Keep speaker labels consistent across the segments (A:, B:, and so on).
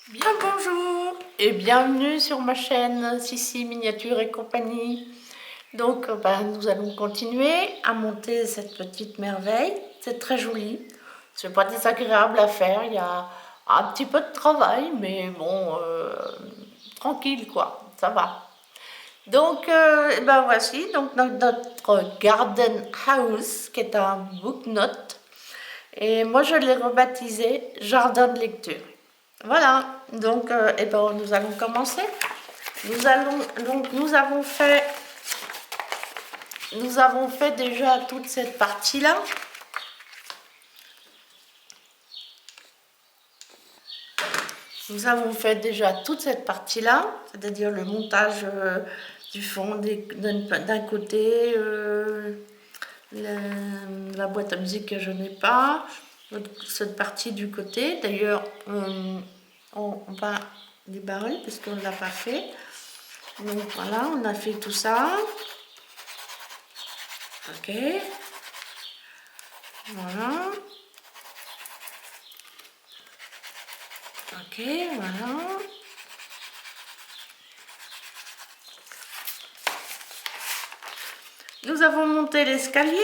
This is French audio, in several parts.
A: Bien bonjour et bienvenue sur ma chaîne Sissi Miniature et compagnie. Donc nous allons continuer à monter cette petite merveille. C'est très joli, c'est pas désagréable à faire, il y a un petit peu de travail mais bon, tranquille quoi, ça va. Donc voici donc notre garden house qui est un book note et moi je l'ai rebaptisé jardin de lecture. Voilà, donc nous allons commencer. Nous avons fait déjà toute cette partie-là. Nous avons fait déjà toute cette partie-là, c'est-à-dire le montage du fond d'un côté, la boîte à musique que je n'ai pas, cette partie du côté. D'ailleurs, on va débarrer parce qu'on ne l'a pas fait. Donc voilà, on a fait tout ça. Ok. Voilà. Ok, voilà. Nous avons monté l'escalier.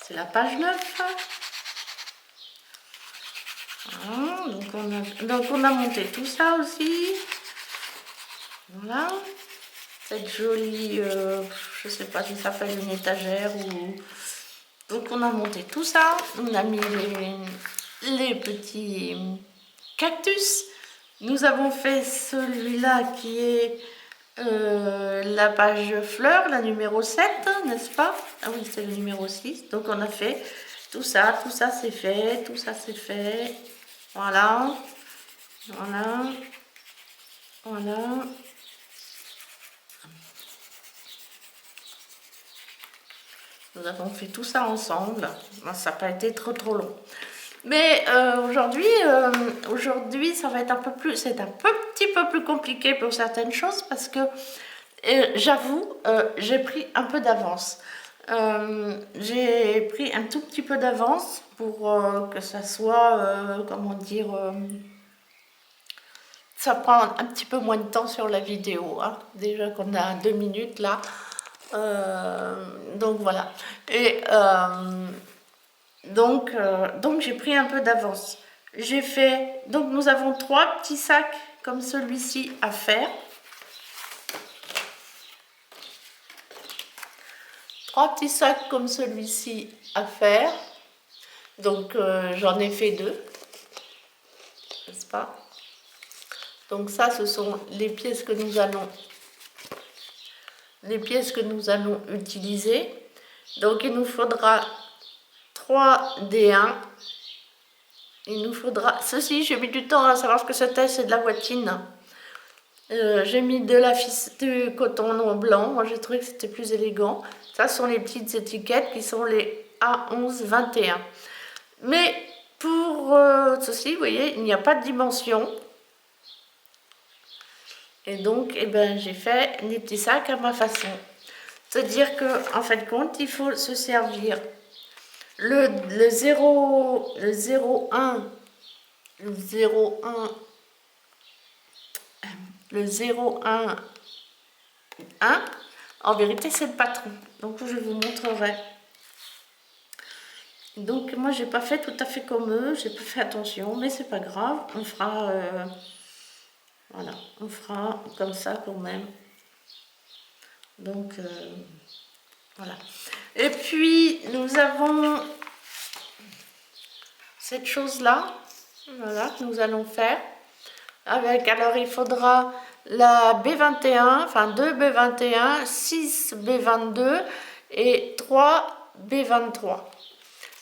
A: C'est la page 9. Voilà, donc on a monté tout ça aussi. Voilà. Cette jolie, je sais pas si ça s'appelle une étagère ou... Donc on a monté tout ça. On a mis les petits cactus. Nous avons fait celui-là qui est la page fleurs, la numéro 7, n'est-ce pas? Ah oui, c'est le numéro 6. Donc on a fait tout ça c'est fait, tout ça c'est fait. Voilà, voilà, voilà. Nous avons fait tout ça ensemble. Ça n'a pas été trop long. Mais aujourd'hui, ça va être c'est un petit peu plus compliqué pour certaines choses parce que j'avoue, j'ai pris un peu d'avance. J'ai pris un tout petit peu d'avance pour que ça soit, comment dire, ça prend un petit peu moins de temps sur la vidéo. Hein. Déjà qu'on a 2 minutes là. Donc voilà. Et donc j'ai pris un peu d'avance. Donc nous avons 3 petits sacs comme celui-ci à faire. 3 petits sacs comme celui-ci à faire. Donc j'en ai fait 2, n'est-ce pas? Donc ça, ce sont les pièces que nous allons utiliser. Donc il nous faudra 3 D1. Il nous faudra... Ceci, j'ai mis du temps à savoir ce que c'était, c'est de la voitine. J'ai mis du coton blanc, moi j'ai trouvé que c'était plus élégant. Ça sont les petites étiquettes qui sont les A11-21. Mais pour ceci, vous voyez, il n'y a pas de dimension. Et donc, j'ai fait des petits sacs à ma façon. C'est-à-dire qu'en fin de compte, il faut se servir le 0, le 0,1, le 0,1, le 0,1, 1. En vérité, c'est le patron. Donc, je vous montrerai. Donc, moi, j'ai pas fait tout à fait comme eux. J'ai pas fait attention, mais c'est pas grave. On fera, voilà, on fera comme ça quand même. Donc, voilà. Et puis, nous avons cette chose-là, voilà, que nous allons faire. Alors, il faudra la B21, enfin 2 B21, 6 B22 et 3 B23.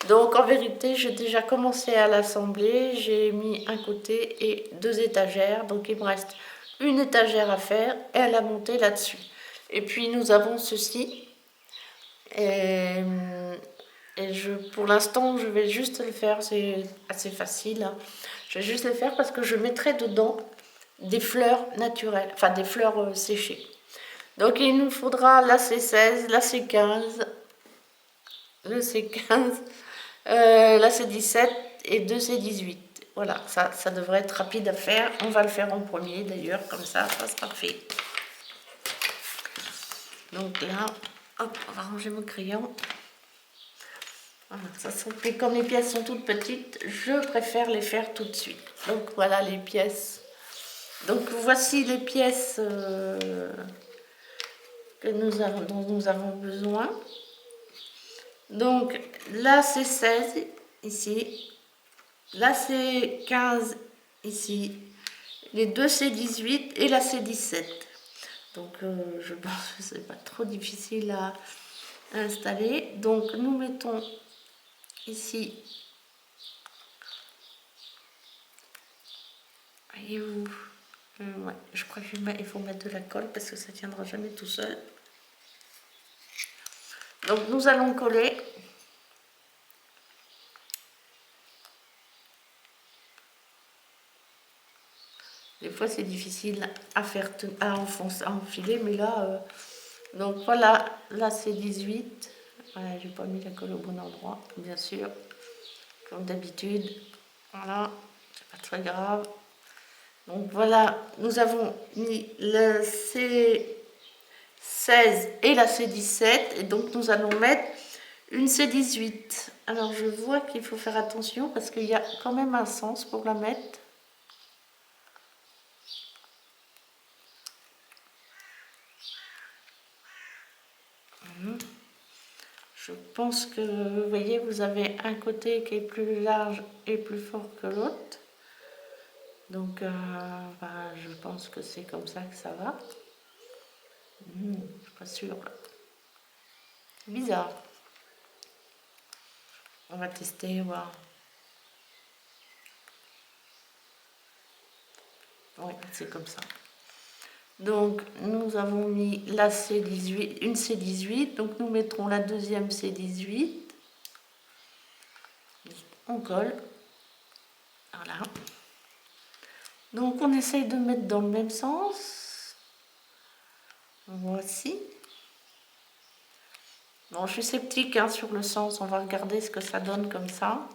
A: Donc, en vérité, j'ai déjà commencé à l'assembler. J'ai mis un côté et 2 étagères. Donc, il me reste une étagère à faire et à la monter là-dessus. Et puis, nous avons ceci. Et pour l'instant, je vais juste le faire, c'est assez facile. Hein. Je vais juste le faire parce que je mettrai dedans des fleurs naturelles, enfin des fleurs séchées. Donc il nous faudra la C16, la C15, le C15, la C17 et deux C18. Voilà, ça devrait être rapide à faire. On va le faire en premier d'ailleurs, comme ça sera fait. Donc là, hop, on va ranger mon crayon. Voilà, ça sont fait. Comme les pièces sont toutes petites, je préfère les faire tout de suite. Donc voilà les pièces. Donc voici les pièces dont nous avons besoin. Donc là c'est 16 ici, là c'est 15 ici, les deux c'est 18 et là c'est 17. Donc je pense que c'est pas trop difficile à installer. Donc nous mettons ici, voyez-vous, ouais, je crois qu'il faut mettre de la colle parce que ça tiendra jamais tout seul. Donc nous allons coller. Des fois c'est difficile à faire, à enfiler, mais là, donc voilà, là c'est 18. Ouais, j'ai pas mis la colle au bon endroit, bien sûr, comme d'habitude. Voilà, c'est pas très grave. Donc voilà, nous avons mis le C16 et la C17, et donc nous allons mettre une C18. Alors je vois qu'il faut faire attention parce qu'il y a quand même un sens pour la mettre. Je pense que, vous voyez, vous avez un côté qui est plus large et plus fort que l'autre. Donc, je pense que c'est comme ça que ça va. Je suis pas sûre. Bizarre. On va tester, voir. Oui, c'est comme ça. Donc, nous avons mis la C18, une C18. Donc, nous mettrons la deuxième C18. On colle. Voilà. Donc, on essaye de mettre dans le même sens. Voici. Bon, je suis sceptique hein, sur le sens. On va regarder ce que ça donne comme ça.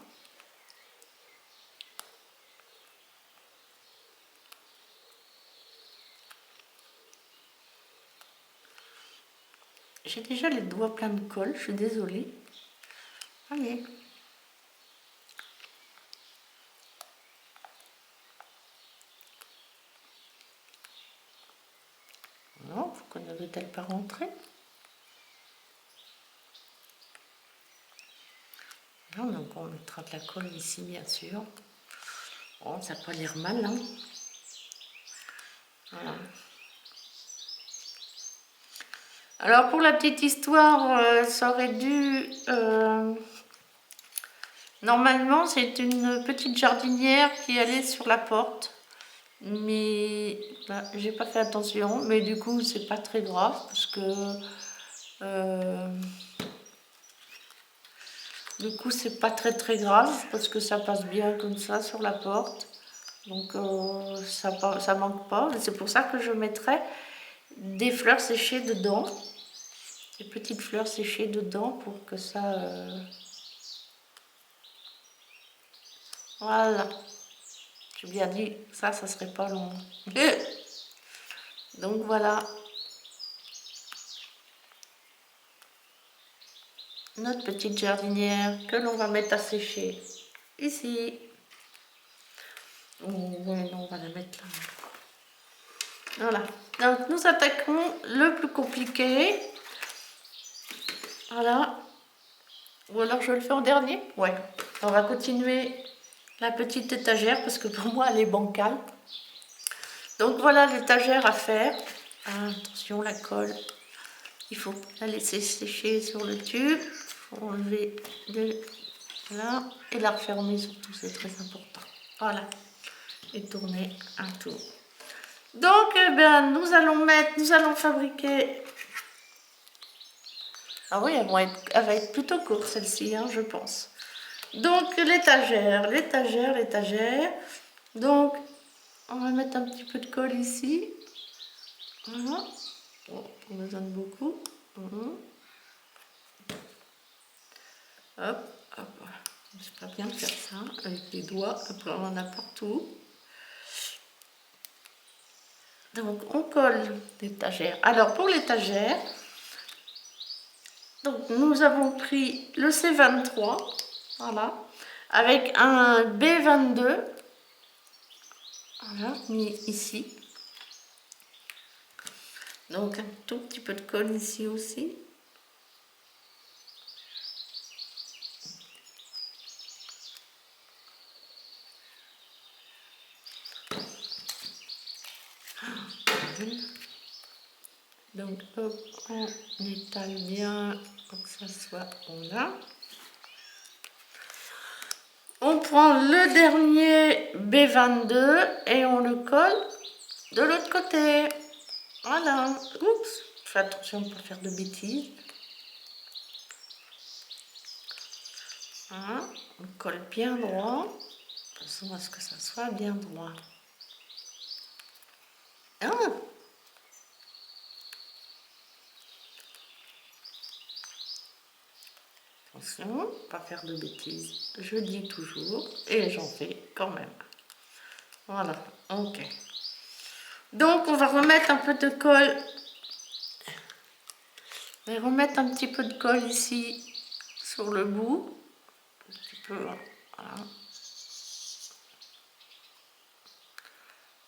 A: J'ai déjà les doigts pleins de colle, je suis désolée. Allez. Non, pourquoi ne veut-elle pas rentrer? Non, donc on mettra de la colle ici, bien sûr. Bon, ça n'a pas l'air mal, hein. Voilà. Alors, pour la petite histoire, ça aurait dû... Normalement, c'est une petite jardinière qui allait sur la porte. Mais là, j'ai pas fait attention. Mais du coup, c'est pas très grave parce que... du coup, c'est pas très grave parce que ça passe bien comme ça sur la porte. Donc, ça manque pas. C'est pour ça que je mettrai des fleurs séchées dedans. Des petites fleurs séchées dedans pour que ça... Voilà. J'ai bien dit, ça serait pas long. Donc voilà. Notre petite jardinière que l'on va mettre à sécher ici. Oh, ouais, non, on va la mettre là. Voilà. Donc nous attaquons le plus compliqué. Voilà. Ou alors je le fais en dernier? Ouais. On va continuer la petite étagère parce que pour moi elle est bancale. Donc voilà l'étagère à faire. Ah, attention la colle. Il faut la laisser sécher sur le tube. Il faut enlever là et la refermer surtout, c'est très important. Voilà. Et tourner un tour. Donc nous allons fabriquer. Ah oui, elle va être plutôt courte celle-ci, hein, je pense. Donc l'étagère. Donc on va mettre un petit peu de colle ici. Voilà. Bon, on me donne beaucoup. Hop, hop. Je sais pas bien faire ça avec les doigts. Après, on en a partout. Donc, on colle l'étagère. Alors, pour l'étagère, donc nous avons pris le C23, voilà, avec un B22, voilà, mis ici. Donc, un tout petit peu de colle ici aussi. Donc, hop, on étale bien pour que ça soit là. On prend le dernier B22 et on le colle de l'autre côté. Voilà. Oups. Fais attention pour faire de bêtises. Voilà. On colle bien droit. De toute façon, à ce que ça soit bien droit. Ah. Attention, pas faire de bêtises. Je dis toujours et j'en fais quand même. Voilà, ok. Donc on va remettre un peu de colle. Je vais remettre un petit peu de colle ici sur le bout. Un petit peu, voilà.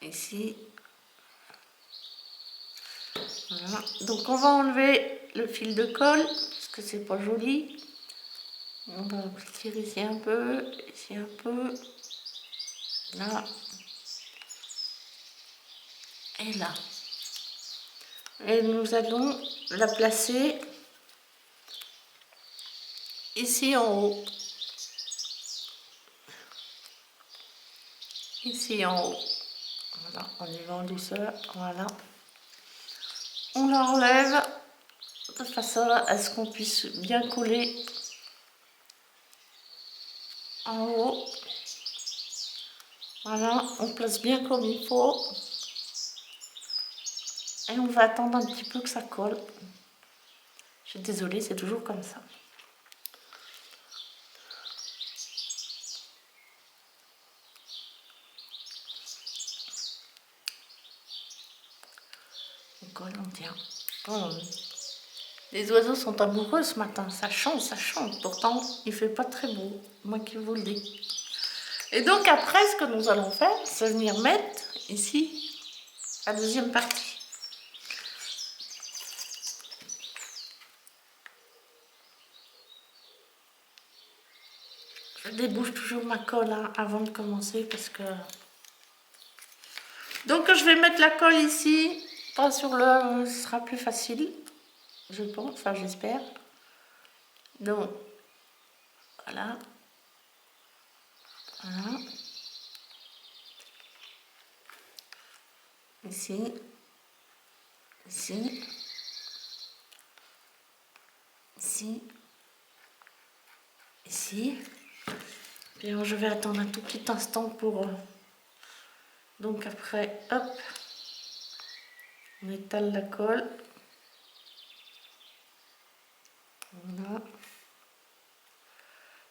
A: Ici. Voilà. Donc on va enlever le fil de colle parce que c'est pas joli. On va tirer ici un peu, là et là. Et nous allons la placer ici en haut. Ici en haut. Voilà, on y va en douceur. Voilà. On la relève de façon à ce qu'on puisse bien coller en haut. Voilà, on place bien comme il faut. Et on va attendre un petit peu que ça colle. Je suis désolée, c'est toujours comme ça. On colle, on tient. Oh. Les oiseaux sont amoureux ce matin, ça chante, ça chante. Pourtant, il fait pas très beau, moi qui vous le dis. Et donc après, ce que nous allons faire, c'est venir mettre ici la deuxième partie. Je débouche toujours ma colle hein, avant de commencer parce que... Donc je vais mettre la colle ici, pas sur le... Ce sera plus facile, je pense, enfin j'espère. Donc, voilà. Voilà. Ici. Ici. Ici. Ici. Puis alors, je vais attendre un tout petit instant pour... Donc après, hop, on étale la colle. Voilà.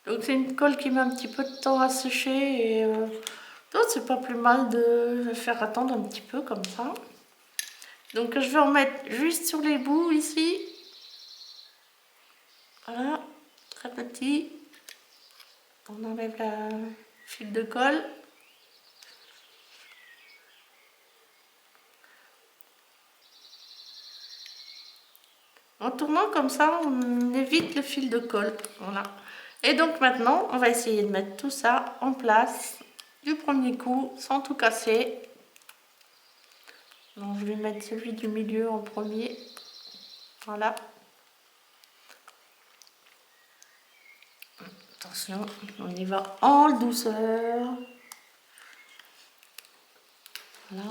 A: Donc c'est une colle qui met un petit peu de temps à sécher et donc c'est pas plus mal de faire attendre un petit peu comme ça. Donc je vais en mettre juste sur les bouts ici. Voilà, très petit. On enlève la fil de colle. En tournant comme ça, on évite le fil de colle. Voilà. Et donc maintenant, on va essayer de mettre tout ça en place du premier coup, sans tout casser. Donc je vais mettre celui du milieu en premier. Voilà. Attention, on y va en douceur. Voilà.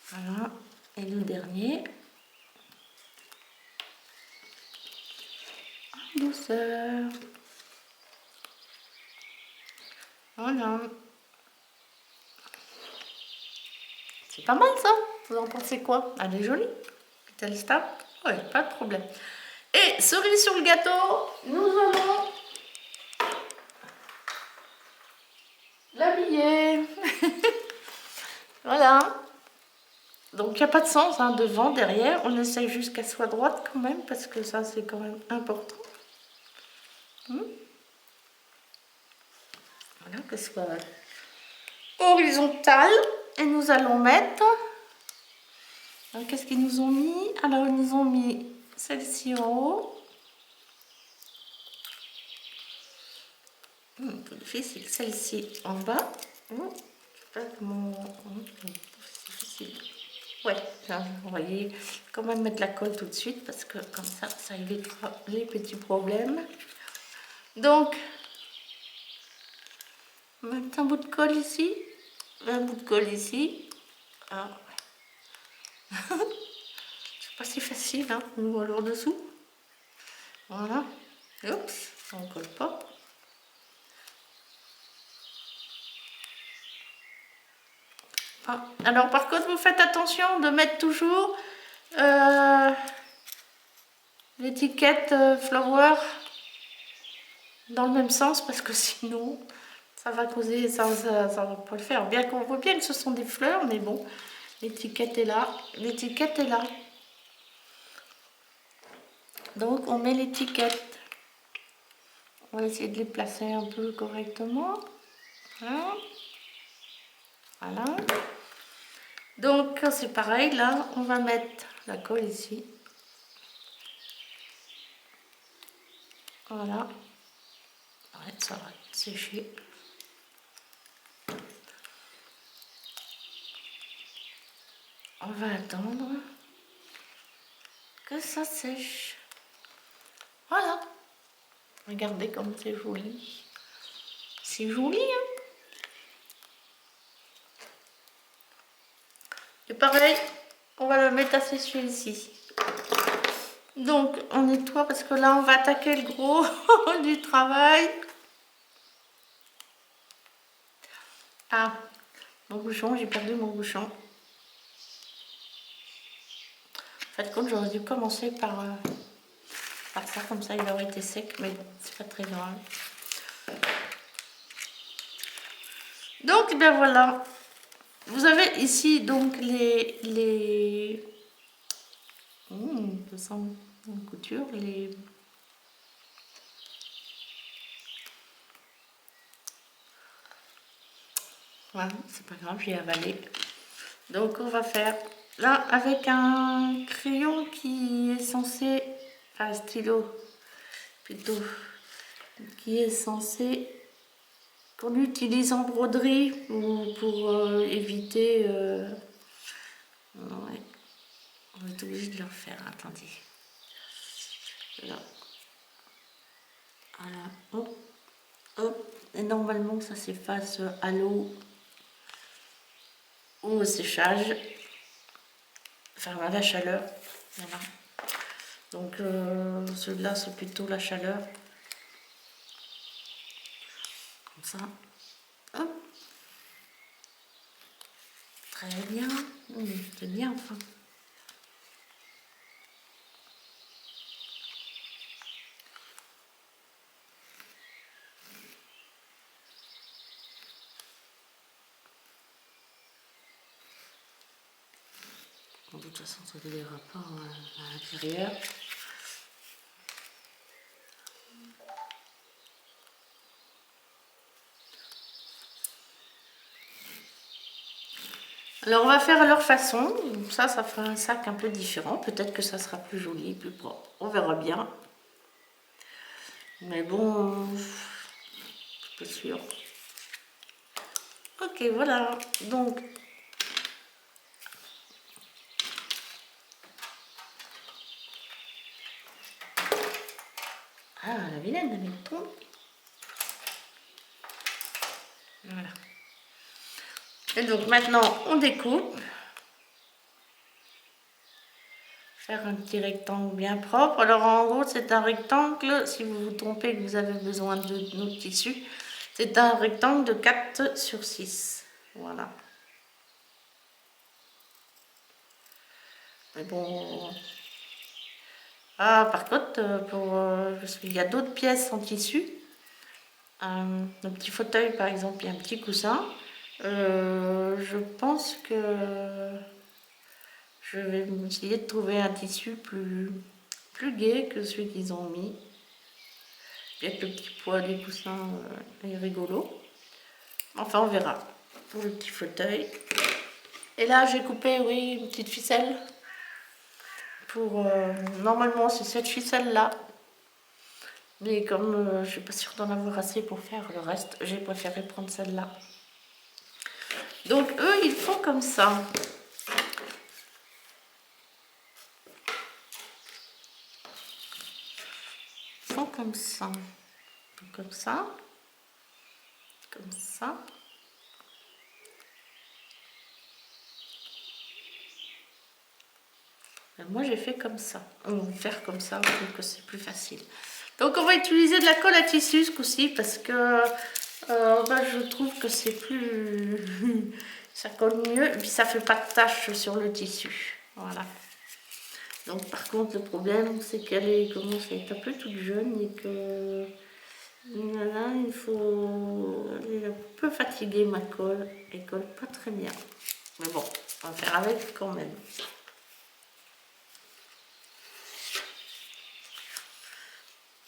A: Voilà. Et le dernier. En douceur. Voilà. C'est pas mal ça. Vous en pensez quoi? Elle est jolie. Petite stable. Oui, pas de problème. Et cerise sur le gâteau, nous allons l'habiller. Voilà. Donc il n'y a pas de sens hein, devant, derrière. On essaye juste qu'elle soit droite quand même, parce que ça c'est quand même important. Voilà, qu'elle soit horizontale. Et nous allons mettre... Qu'est-ce qu'ils nous ont mis? Alors ils nous ont mis celle-ci en haut. Un peu difficile. Celle-ci en bas. Je sais pas comment... C'est difficile. Ouais, vous voyez, quand même mettre la colle tout de suite parce que comme ça évitera les petits problèmes. Donc, mettre un bout de colle ici, un bout de colle ici. Ah. C'est pas si facile, hein, ou alors dessous. Voilà. Oups, ça ne colle pas. Ah. Alors par contre, vous faites attention de mettre toujours l'étiquette flower dans le même sens parce que sinon ça va causer, ça va pas le faire. Bien qu'on voit bien que ce sont des fleurs, mais bon, l'étiquette est là. L'étiquette est là. Donc on met l'étiquette. On va essayer de les placer un peu correctement. Voilà. Voilà. Donc c'est pareil, là on va mettre la colle ici. Voilà. Ouais, ça va sécher. On va attendre que ça sèche. Voilà. Regardez comme c'est joli. C'est joli, hein? Et pareil, on va le mettre à sécher ici. Donc, on nettoie parce que là, on va attaquer le gros du travail. Ah, mon bouchon, j'ai perdu mon bouchon. En fait, compte, j'aurais dû commencer par ça, comme ça, il aurait été sec, mais bon, c'est pas très grave. Donc, ben voilà. Vous avez ici donc les ça sent une couture, les voilà, c'est pas grave, j'ai avalé. Donc on va faire là avec un crayon qui est censé, enfin stylo plutôt, qui est censé qu'on utilise en broderie ou pour éviter ouais. On va être obligé de le refaire, attendez. Là. Voilà, hop, hop. Et normalement ça s'efface à l'eau ou au séchage, enfin à la chaleur. Voilà. Donc celui-là c'est plutôt la chaleur. Comme ça. Hop. Très bien. C'est bien enfin. De toute façon, ça ne verra pas à l'intérieur. Alors, on va faire à leur façon. Ça fera un sac un peu différent. Peut-être que ça sera plus joli, plus propre. On verra bien. Mais bon, je suis pas sûre. Ok, voilà. Donc, ah, la vilaine, elle est trop. Voilà. Et donc maintenant, on découpe. Faire un petit rectangle bien propre. Alors en gros, c'est un rectangle, si vous vous trompez que vous avez besoin de notre tissu, c'est un rectangle de 4 sur 6. Voilà. Mais bon... Ah, par contre, parce qu'il y a d'autres pièces en tissu. Un petit fauteuil, par exemple, et un petit coussin. Je pense que je vais essayer de trouver un tissu plus gai que celui qu'ils ont mis. Bien que le petit poids des coussins est rigolo. Enfin, on verra pour le petit fauteuil. Et là, j'ai coupé, oui, une petite ficelle. Normalement, c'est cette ficelle-là. Mais comme je ne suis pas sûre d'en avoir assez pour faire le reste, j'ai préféré prendre celle-là. Donc, eux, ils font comme ça. Ils font comme ça. Comme ça. Comme ça. Moi, j'ai fait comme ça. On va faire comme ça, je trouve que c'est plus facile. Donc, on va utiliser de la colle à tissu ce coup-ci parce que je trouve que c'est plus... ça colle mieux et puis ça fait pas de taches sur le tissu. Voilà. Donc, par contre, le problème, c'est qu'elle commence à être un peu toute jeune et que... Voilà, il faut... Elle est un peu fatiguée, ma colle. Elle colle pas très bien. Mais bon, on va faire avec quand même.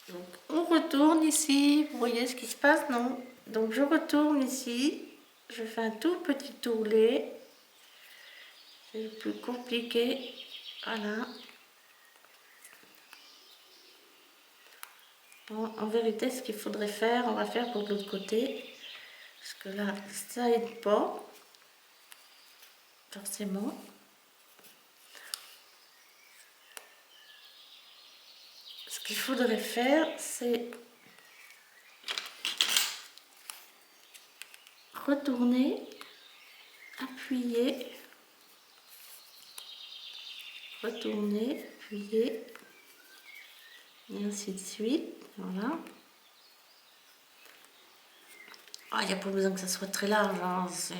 A: Donc on retourne ici, vous voyez ce qui se passe, non? Donc je retourne ici, je fais un tout petit tourlet, c'est le plus compliqué, voilà. Bon, en vérité, ce qu'il faudrait faire, on va faire pour l'autre côté, parce que là, ça aide pas, forcément. Ce qu'il faudrait faire, c'est retourner, appuyer, retourner, appuyer, et ainsi de suite, voilà. Ah, il n'y a pas besoin que ça soit très large, hein. Ça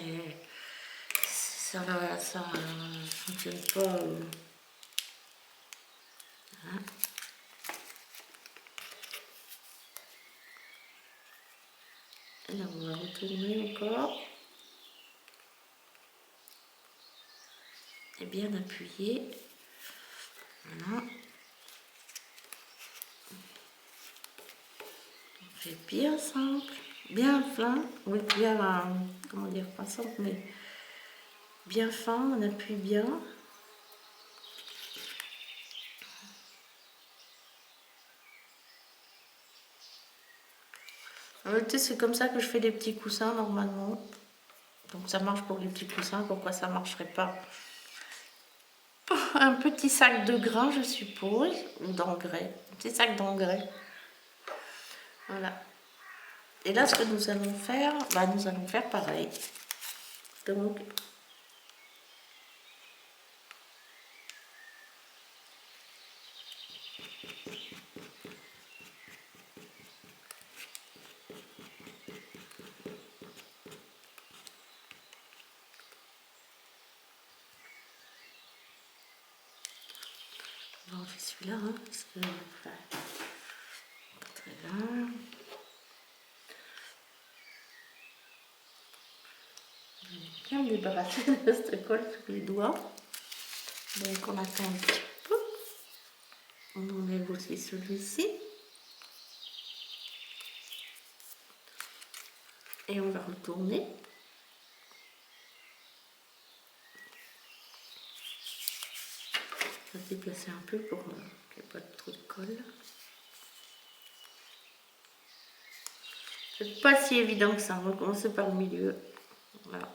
A: fonctionne pas. Hein. Et là, on va retourner encore. Et bien appuyer. Voilà. On fait bien simple, bien fin. Oui, bien, comment dire, pas simple, mais bien fin. On appuie bien. C'est comme ça que je fais des petits coussins normalement. Donc ça marche pour les petits coussins, pourquoi ça marcherait pas? Un petit sac de grains, je suppose, ou d'engrais. Un petit sac d'engrais. Voilà. Et là, ce que nous allons faire, nous allons faire pareil. Donc, on fait celui-là, hein, parce que pas très bien. Je vais bien me débarrasser de cette colle sur les doigts. Donc on attend un petit peu. On enlève aussi celui-ci. Et on va retourner. On va se déplacer un peu pour qu'il n'y ait pas trop de colle. C'est pas si évident que ça. On va commencer par le milieu. Voilà.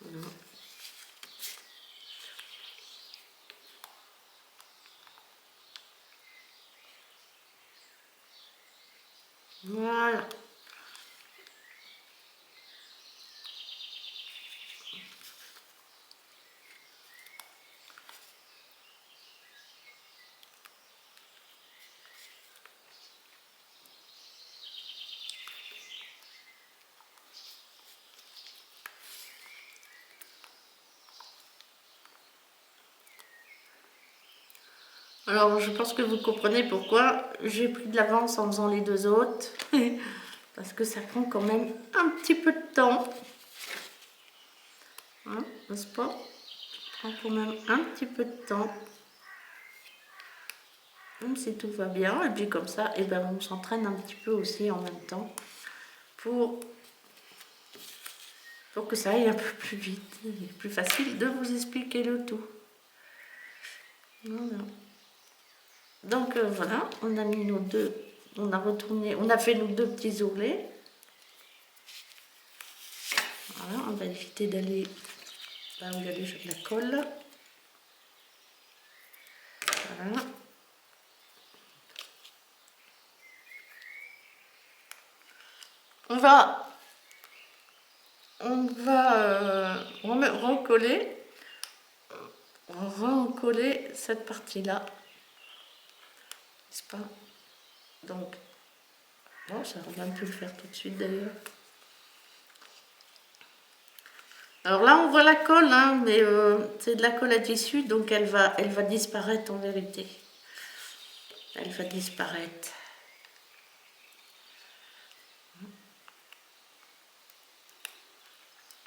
A: Voilà. Voilà. Alors, je pense que vous comprenez pourquoi j'ai pris de l'avance en faisant les deux autres. Parce que ça prend quand même un petit peu de temps. Hein, n'est-ce pas? Ça prend quand même un petit peu de temps. Même si tout va bien. Et puis comme ça, eh ben, on s'entraîne un petit peu aussi en même temps. Pour que ça aille un peu plus vite. Et plus facile de vous expliquer le tout. Voilà. Donc voilà, on a mis nos deux, on a fait nos deux petits ourlets. Voilà, on va éviter d'aller là où il y a déjà de la colle. Voilà. On va recoller cette partie-là, n'est-ce pas? Donc, bon, ça on va plus le faire tout de suite d'ailleurs. Alors là, on voit la colle, hein, mais c'est de la colle à tissu, donc elle va disparaître en vérité. Elle va disparaître.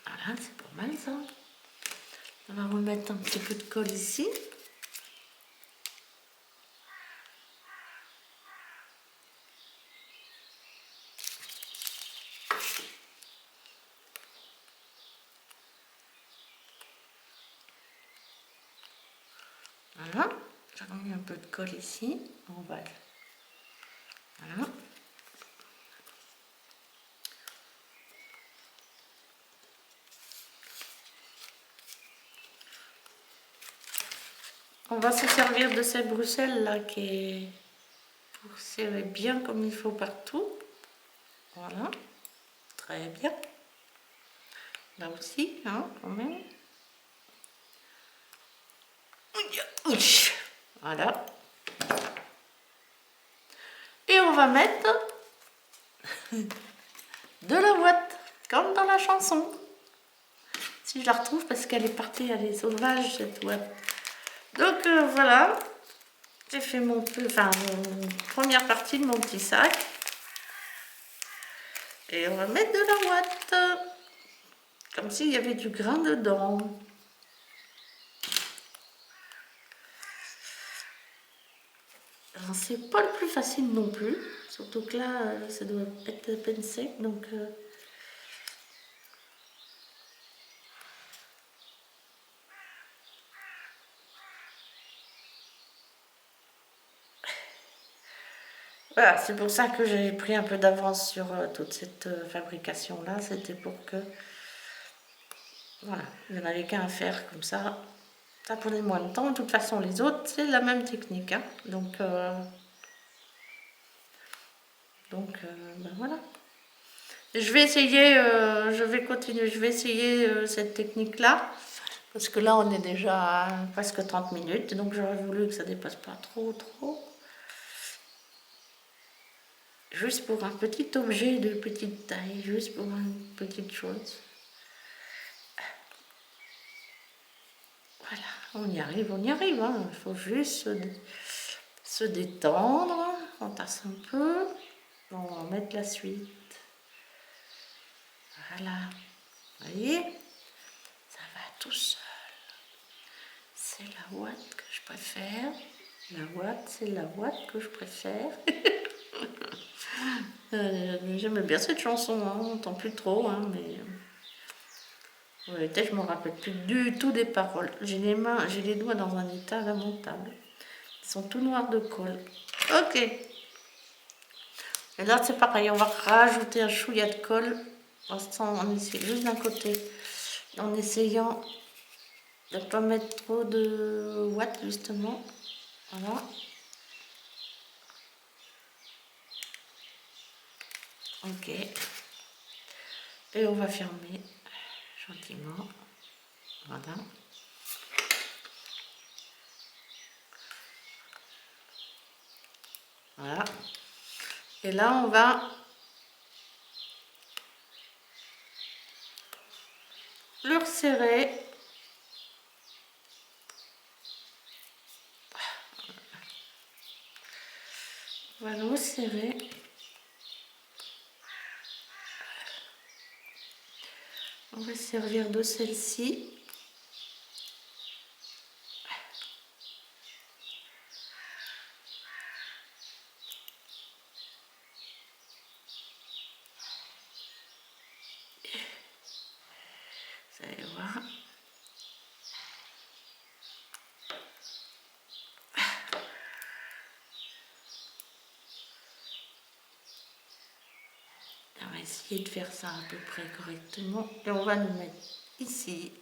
A: Voilà, c'est pas mal ça. On va remettre un petit peu de colle ici. Voilà, j'ai remis un peu de colle ici, en bas. Voilà. On va se servir de cette Bruxelles là qui est pour serrer bien comme il faut partout. Voilà, très bien. Là aussi, hein, quand même. Voilà. Et on va mettre de la ouate, comme dans la chanson. Si je la retrouve, parce qu'elle est partie, elle est sauvage cette ouate. Donc voilà, j'ai fait mon première partie de mon petit sac. Et on va mettre de la ouate, comme s'il y avait du grain dedans. Alors c'est pas le plus facile non plus, surtout que là ça doit être à peine sec, donc voilà, c'est pour ça que j'ai pris un peu d'avance sur toute cette fabrication là, c'était pour que voilà, il n'y en avait qu'un à faire comme ça prenait moins de temps. De toute façon les autres c'est la même technique, hein. Donc ben voilà. Je vais essayer, je vais continuer, je vais essayer cette technique là. Parce que là, on est déjà à presque 30 minutes, donc j'aurais voulu que ça dépasse pas trop. Juste pour un petit objet de petite taille, juste pour une petite chose. Voilà, on y arrive, hein. Il faut juste se détendre, on tasse un peu, on va mettre la suite. Voilà, vous voyez, ça va tout seul. C'est la ouate que je préfère. La ouate, c'est la ouate que je préfère. J'aime bien cette chanson, hein, on n'entend plus trop, hein, mais ouais, peut-être je me rappelle plus du tout des paroles. J'ai les doigts dans un état lamentable. Ils sont tout noirs de colle. Ok. Et là c'est pareil, on va rajouter un chouïa de colle. On essaie juste d'un côté, en essayant de ne pas mettre trop de watts justement. Voilà. Ok. Et on va fermer gentiment. Voilà. Voilà. Et là, on va le resserrer. On va le resserrer. On va servir de celle-ci. Vous allez voir. On va essayer de faire ça à peu près correctement. Et on va le mettre ici.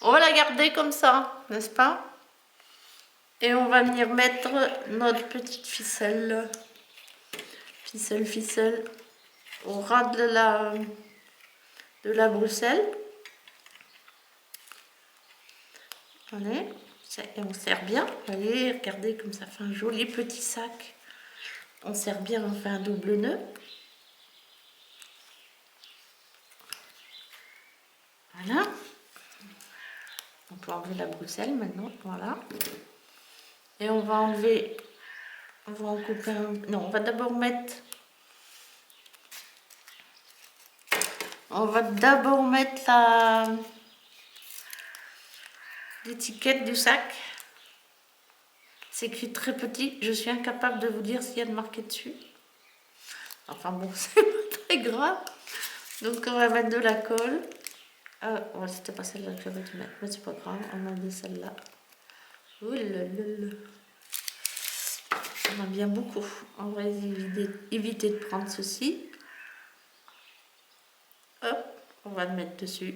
A: On va la garder comme ça, n'est-ce pas? Et on va venir mettre notre petite ficelle. Ficelle, ficelle. Au ras de la Bruxelles. Allez, et on serre bien. Allez, regardez comme ça fait un joli petit sac. On serre bien, on fait un double nœud. Voilà. On peut enlever la Bruxelles maintenant, voilà. Et on va enlever, on va en couper un... Non, on va d'abord mettre... On va d'abord mettre l'étiquette du sac. C'est écrit très petit, je suis incapable de vous dire s'il y a de marqué dessus. Enfin bon, c'est pas très grave. Donc on va mettre de la colle. Ah, ouais, c'était pas celle-là que j'avais dû mettre, mais c'est pas grave, on met de celle-là. Ouh là là là. On a bien beaucoup. On va éviter de prendre ceci. Hop, on va le mettre dessus.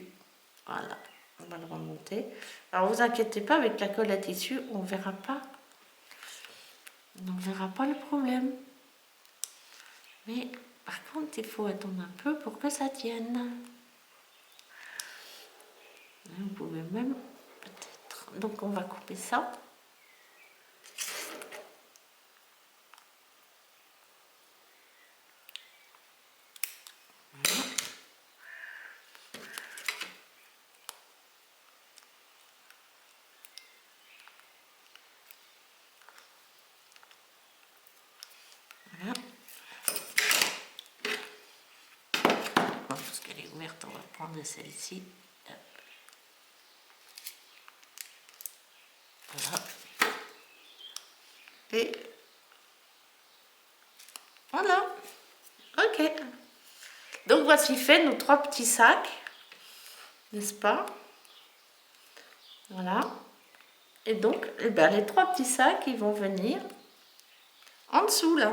A: Voilà, on va le remonter. Alors vous inquiétez pas, avec la colle à tissu, on verra pas. On ne verra pas le problème. Mais par contre, il faut attendre un peu pour que ça tienne. Vous pouvez même peut-être... Donc on va couper ça. Voilà. Parce qu'elle est ouverte, on va prendre celle-ci. Voilà. Et voilà. Ok. Donc voici fait nos 3 petits sacs. N'est-ce pas? Voilà. Et donc, eh ben, les 3 petits sacs, ils vont venir en dessous, là.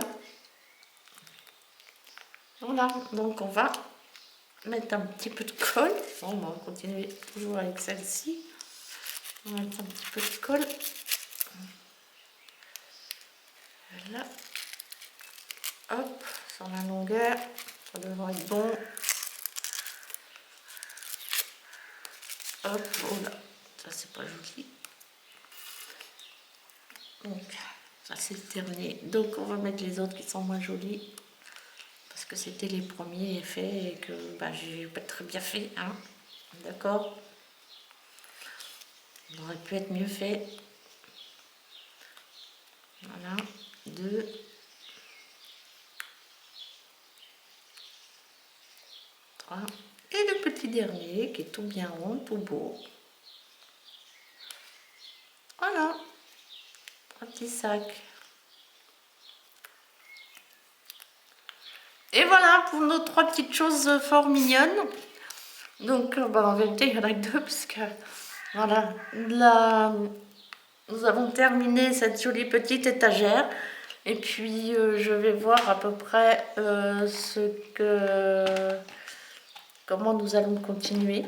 A: Voilà. Donc, on va mettre un petit peu de colle. Bon, on va continuer toujours avec celle-ci. On va mettre un petit peu de colle. Voilà. Hop, sur la longueur. Ça devrait être bon. Hop, voilà. Ça, c'est pas joli. Donc, ça, c'est terminé. Donc, on va mettre les autres qui sont moins jolis. Parce que c'était les premiers faits et que bah, j'ai pas très bien fait. Hein. D'accord? Il aurait pu être mieux fait. Voilà. 2. 3. Et le petit dernier qui est tout bien rond, tout beau. Voilà. Un petit sac. Et voilà pour nos 3 petites choses fort mignonnes. Donc, bah, en vérité, il y en a que 2 parce que voilà. Là, nous avons terminé cette jolie petite étagère. Et puis, je vais voir à peu près comment nous allons continuer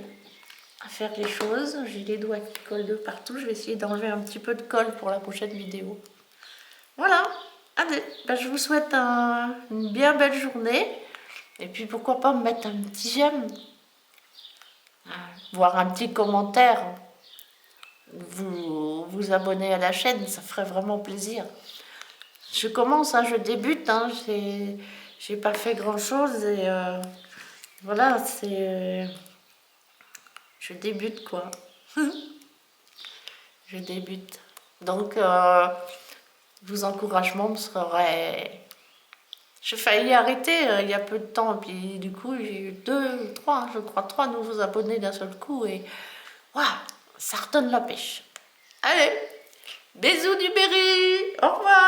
A: à faire les choses. J'ai les doigts qui collent de partout. Je vais essayer d'enlever un petit peu de colle pour la prochaine vidéo. Voilà. Allez, ben, je vous souhaite une bien belle journée. Et puis, pourquoi pas me mettre un petit j'aime. Voir un petit commentaire. Vous abonner à la chaîne, ça ferait vraiment plaisir. Je commence, hein, je débute. Hein, j'ai pas fait grand-chose. Et voilà, je débute, quoi. Je débute. Donc, vos encouragements me seraient... J'ai failli arrêter il y a peu de temps, puis du coup j'ai eu je crois trois nouveaux abonnés d'un seul coup et waouh, ça redonne la pêche. Allez, bisous du Berry, au revoir.